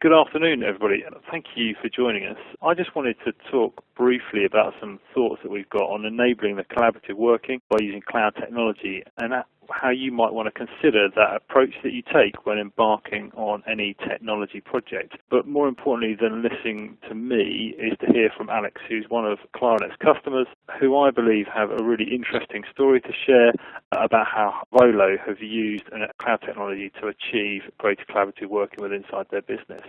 Good afternoon, everybody. Thank you for joining us. I just wanted to talk briefly about some thoughts that we've got on enabling the collaborative working by using cloud technology and how you might want to consider that approach that you take when embarking on any technology project. But more importantly than listening to me is to hear from Alex, who's one of Clarinet's customers, who I believe have a really interesting story to share about how Volo have used cloud technology to achieve greater collaborative working with inside their business.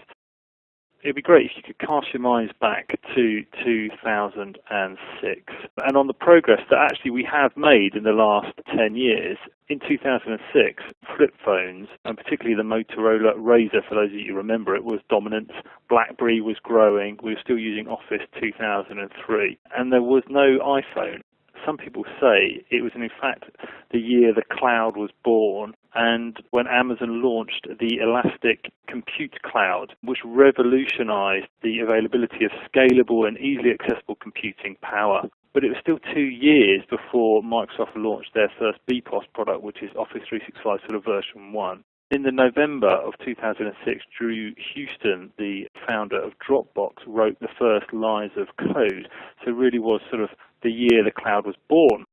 It'd be great if you could cast your minds back to 2006 and on the progress that actually we have made in the last 10 years. In 2006, flip phones, and particularly the Motorola Razr, for those of you who remember it, was dominant. BlackBerry was growing. We were still using Office 2003, and there was no iPhone. Some people say it was in fact the year the cloud was born, and when Amazon launched the Elastic Compute Cloud, which revolutionized the availability of scalable and easily accessible computing power. But it was still 2 years before Microsoft launched their first BPOS product, which is Office 365 sort of version 1. In the November of 2006, Drew Houston, the founder of Dropbox, wrote the first lines of code. So it really was sort of the year the cloud was born.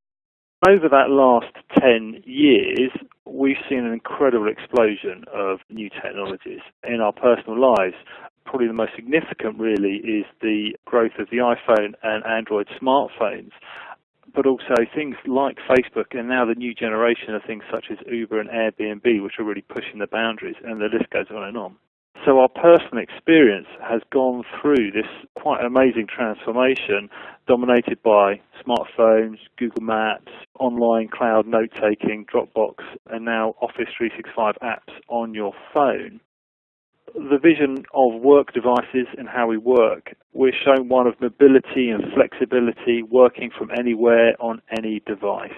Over that last 10 years, we've seen an incredible explosion of new technologies in our personal lives. Probably the most significant really is the growth of the iPhone and Android smartphones, but also things like Facebook and now the new generation of things such as Uber and Airbnb, which are really pushing the boundaries, and the list goes on and on. So our personal experience has gone through this quite amazing transformation dominated by smartphones, Google Maps, online cloud note-taking, Dropbox, and now Office 365 apps on your phone. The vision of work devices and how we work, we're shown one of mobility and flexibility, working from anywhere on any device.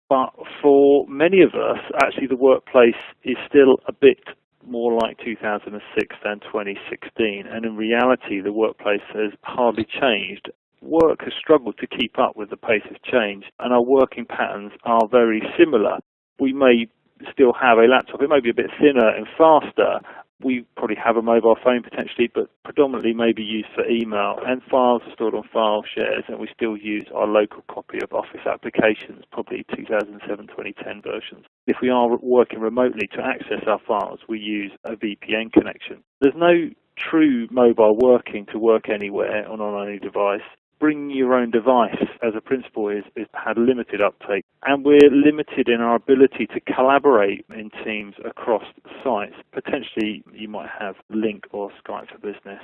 But for many of us, actually the workplace is still a bit more like 2006 than 2016, and in reality the workplace has hardly changed. Work has struggled to keep up with the pace of change, and our working patterns are very similar. We may still have a laptop, it may be a bit thinner and faster. We probably have a mobile phone potentially, but predominantly maybe used for email, and files are stored on file shares, and we still use our local copy of Office applications, probably 2007-2010 versions. If we are working remotely to access our files, we use a VPN connection. There's no true mobile working to work anywhere on any device. Bringing your own device as a principle has had limited uptake, and we're limited in our ability to collaborate in teams across sites. Potentially you might have Lync or Skype for Business.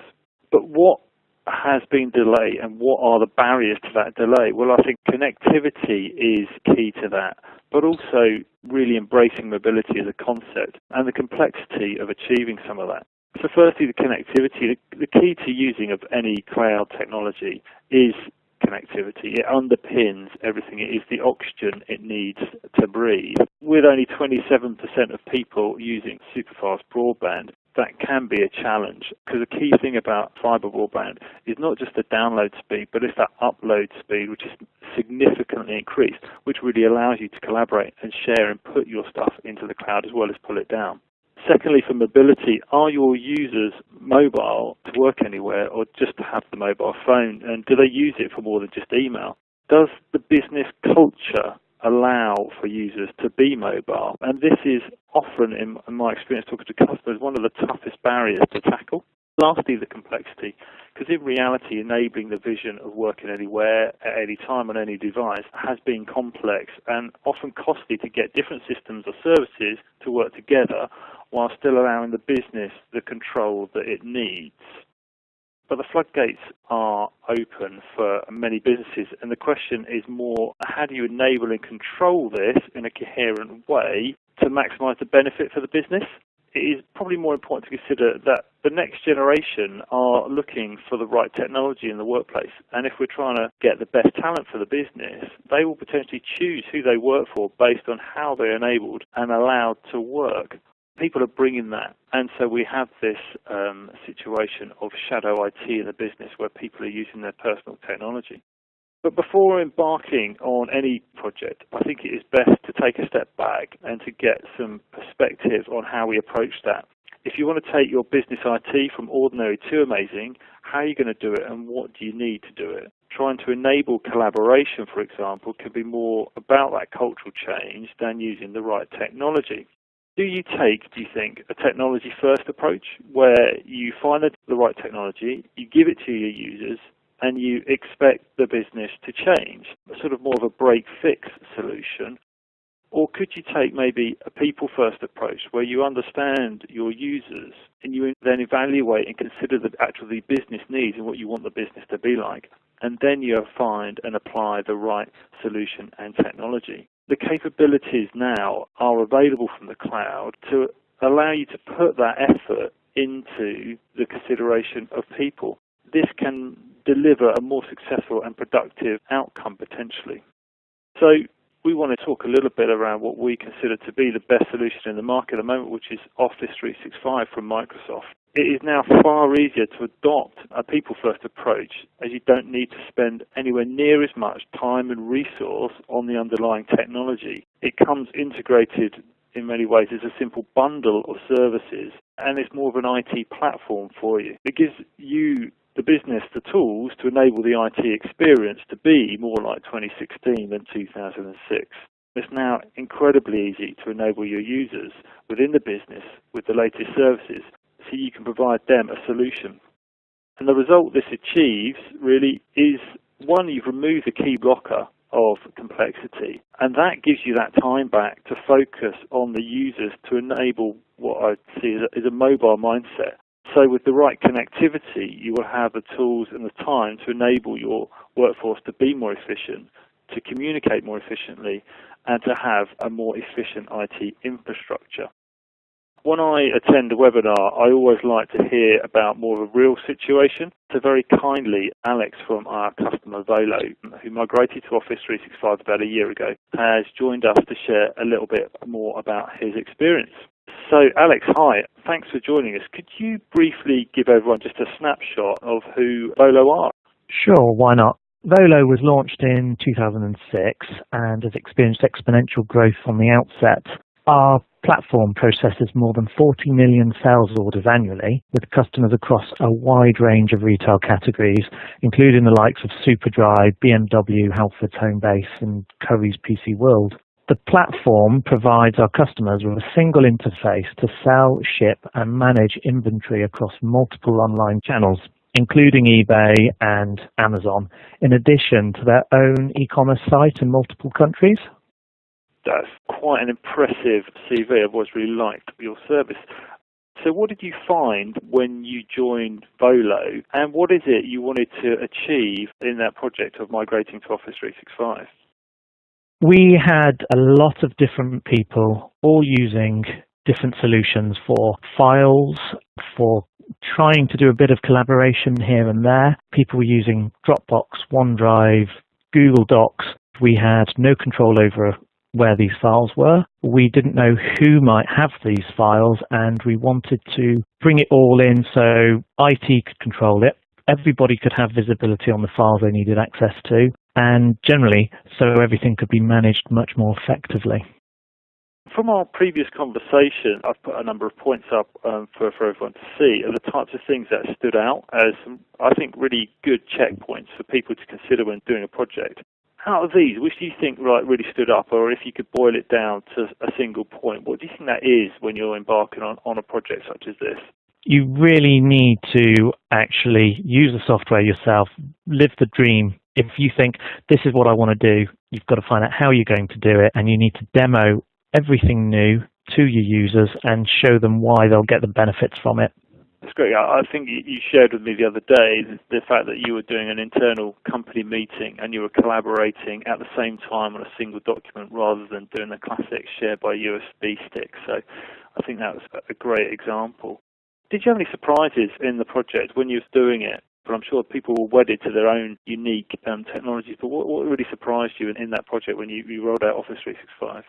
But what has been delayed and what are the barriers to that delay? Well, I think connectivity is key to that, but also really embracing mobility as a concept and the complexity of achieving some of that. So firstly, the connectivity. The key to using of any cloud technology is connectivity. It underpins everything. It is the oxygen it needs to breathe. With only 27% of people using superfast broadband, that can be a challenge, because the key thing about fibre broadband is not just the download speed, but it's that upload speed, which is significantly increased, which really allows you to collaborate and share and put your stuff into the cloud as well as pull it down. Secondly, for mobility, are your users mobile to work anywhere or just to have the mobile phone? And do they use it for more than just email? Does the business culture allow for users to be mobile? And this is often, in my experience talking to customers, one of the toughest barriers to tackle. Lastly, the complexity, because in reality, enabling the vision of working anywhere, at any time, on any device has been complex and often costly to get different systems or services to work together while still allowing the business the control that it needs. But the floodgates are open for many businesses, and the question is more, how do you enable and control this in a coherent way to maximize the benefit for the business? It is probably more important to consider that the next generation are looking for the right technology in the workplace, and if we're trying to get the best talent for the business, they will potentially choose who they work for based on how they're enabled and allowed to work. People are bringing that, and so we have this situation of shadow IT in the business where people are using their personal technology. But before embarking on any project, I think it is best to take a step back and to get some perspective on how we approach that. If you want to take your business IT from ordinary to amazing, how are you going to do it and what do you need to do it? Trying to enable collaboration, for example, can be more about that cultural change than using the right technology. Do you think, a technology-first approach where you find the right technology, you give it to your users, and you expect the business to change, sort of more of a break-fix solution? Or could you take maybe a people-first approach where you understand your users and you then evaluate and consider the actual business needs and what you want the business to be like, and then you find and apply the right solution and technology? The capabilities now are available from the cloud to allow you to put that effort into the consideration of people. This can deliver a more successful and productive outcome potentially. So we want to talk a little bit around what we consider to be the best solution in the market at the moment, which is Office 365 from Microsoft. It is now far easier to adopt a people-first approach, as you don't need to spend anywhere near as much time and resource on the underlying technology. It comes integrated in many ways as a simple bundle of services, and it's more of an IT platform for you. It gives you, the business, the tools to enable the IT experience to be more like 2016 than 2006. It's now incredibly easy to enable your users within the business with the latest services, so you can provide them a solution. And the result this achieves really is, one, you've removed the key blocker of complexity, and that gives you that time back to focus on the users to enable what I see as a mobile mindset. So with the right connectivity, you will have the tools and the time to enable your workforce to be more efficient, to communicate more efficiently, and to have a more efficient IT infrastructure. When I attend a webinar, I always like to hear about more of a real situation. So very kindly, Alex from our customer Volo, who migrated to Office 365 about a year ago, has joined us to share a little bit more about his experience. So Alex, hi, thanks for joining us. Could you briefly give everyone just a snapshot of who Volo are? Sure, why not? Volo was launched in 2006 and has experienced exponential growth from the outset. Our platform processes more than 40 million sales orders annually with customers across a wide range of retail categories, including the likes of Superdry, BMW, Halfords Homebase, and Currys PC World. The platform provides our customers with a single interface to sell, ship, and manage inventory across multiple online channels, including eBay and Amazon, in addition to their own e-commerce site in multiple countries. That's quite an impressive CV. I've always really liked your service. So what did you find when you joined Volo, and what is it you wanted to achieve in that project of migrating to Office 365? We had a lot of different people all using different solutions for files, for trying to do a bit of collaboration here and there. People were using Dropbox, OneDrive, Google Docs. We had no control over where these files were. We didn't know who might have these files, and we wanted to bring it all in so IT could control it. Everybody could have visibility on the files they needed access to, and generally, so everything could be managed much more effectively. From our previous conversation, I've put a number of points up for everyone to see, are the types of things that stood out as, I think, really good checkpoints for people to consider when doing a project. Out of these, which do you think really stood up, or if you could boil it down to a single point, what do you think that is when you're embarking on a project such as this? You really need to actually use the software yourself, live the dream. If you think, this is what I want to do, you've got to find out how you're going to do it, and you need to demo everything new to your users and show them why they'll get the benefits from it. That's great. I think you shared with me the other day the fact that you were doing an internal company meeting and you were collaborating at the same time on a single document rather than doing the classic share by USB stick. So I think that was a great example. Did you have any surprises in the project when you were doing it? But I'm sure people were wedded to their own unique technologies. But what really surprised you in that project when you rolled out Office 365?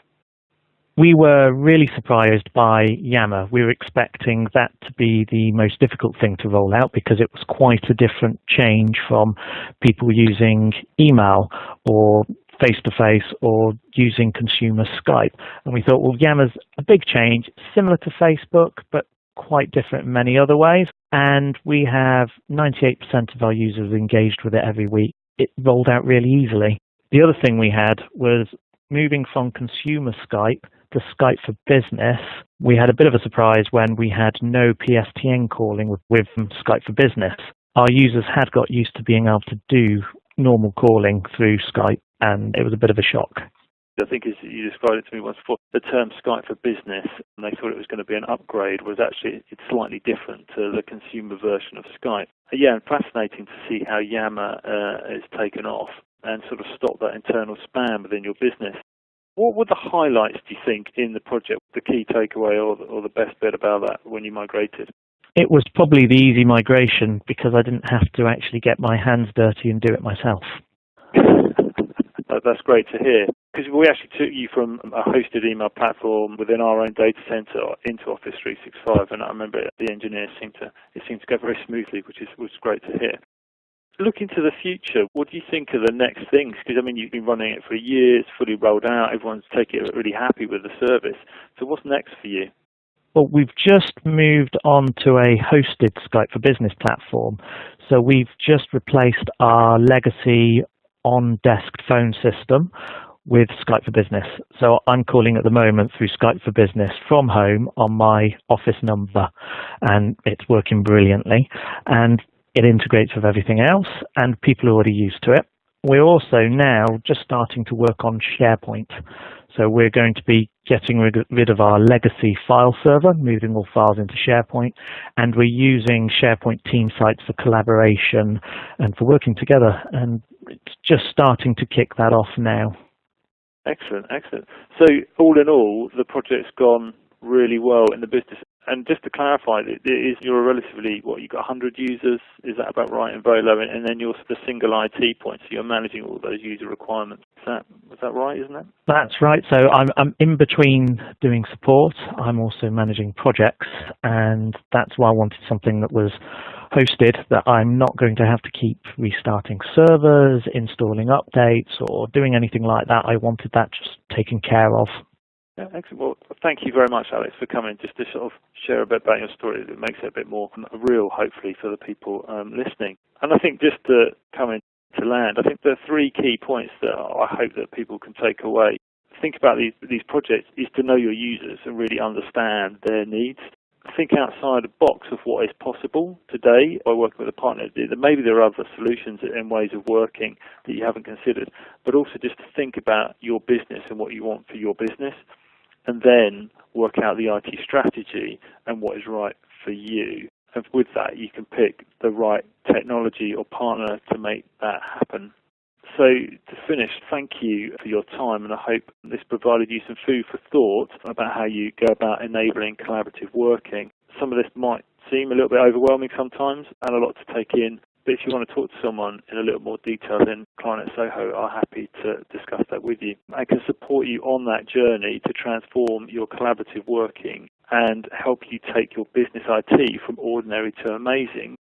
We were really surprised by Yammer. We were expecting that to be the most difficult thing to roll out because it was quite a different change from people using email or face-to-face or using consumer Skype. And we thought, well, Yammer's a big change, similar to Facebook, but quite different in many other ways, and we have 98% of our users engaged with it every week. It rolled out really easily. The other thing we had was moving from consumer Skype to Skype for Business. We had a bit of a surprise when we had no PSTN calling with Skype for Business. Our users had got used to being able to do normal calling through Skype, and it was a bit of a shock. I think as you described it to me once before, the term Skype for Business, and they thought it was going to be an upgrade, was actually it's slightly different to the consumer version of Skype. Yeah, fascinating to see how Yammer is taken off and sort of stop that internal spam within your business. What were the highlights, do you think, in the project, the key takeaway or the best bit about that when you migrated? It was probably the easy migration because I didn't have to actually get my hands dirty and do it myself. That's great to hear. Because we actually took you from a hosted email platform within our own data center into Office 365, and I remember the engineers seemed to go very smoothly, which was great to hear. Looking to the future, what do you think are the next things? Because, I mean, you've been running it for years, fully rolled out, everyone's really happy with the service. So what's next for you? Well, we've just moved on to a hosted Skype for Business platform. So we've just replaced our legacy on-desk phone system with Skype for Business. So I'm calling at the moment through Skype for Business from home on my office number, and it's working brilliantly. And it integrates with everything else, and people are already used to it. We're also now just starting to work on SharePoint. So we're going to be getting rid of our legacy file server, moving all files into SharePoint, and we're using SharePoint team sites for collaboration and for working together. And it's just starting to kick that off now. Excellent, excellent. So all in all, the project's gone really well in the business. And just to clarify, you're a relatively, you've got 100 users, is that about right, in Volo? And then you're the single IT point, so you're managing all those user requirements. Is that right, isn't it? That's right. So I'm in between doing support. I'm also managing projects, and that's why I wanted something that was hosted, that I'm not going to have to keep restarting servers, installing updates, or doing anything like that. I wanted that just taken care of. Yeah, excellent. Well, thank you very much, Alex, for coming just to sort of share a bit about your story. It makes it a bit more real, hopefully, for the people listening. And I think just to come in to land, I think there are three key points that I hope that people can take away. Think about these projects is to know your users and really understand their needs. Think outside the box of what is possible today by working with a partner. Maybe there are other solutions and ways of working that you haven't considered, but also just to think about your business and what you want for your business, and then work out the IT strategy and what is right for you. And with that, you can pick the right technology or partner to make that happen. So to finish, thank you for your time, and I hope this provided you some food for thought about how you go about enabling collaborative working. Some of this might seem a little bit overwhelming sometimes and a lot to take in, but if you want to talk to someone in a little more detail, then Client at Soho are happy to discuss that with you. I can support you on that journey to transform your collaborative working and help you take your business IT from ordinary to amazing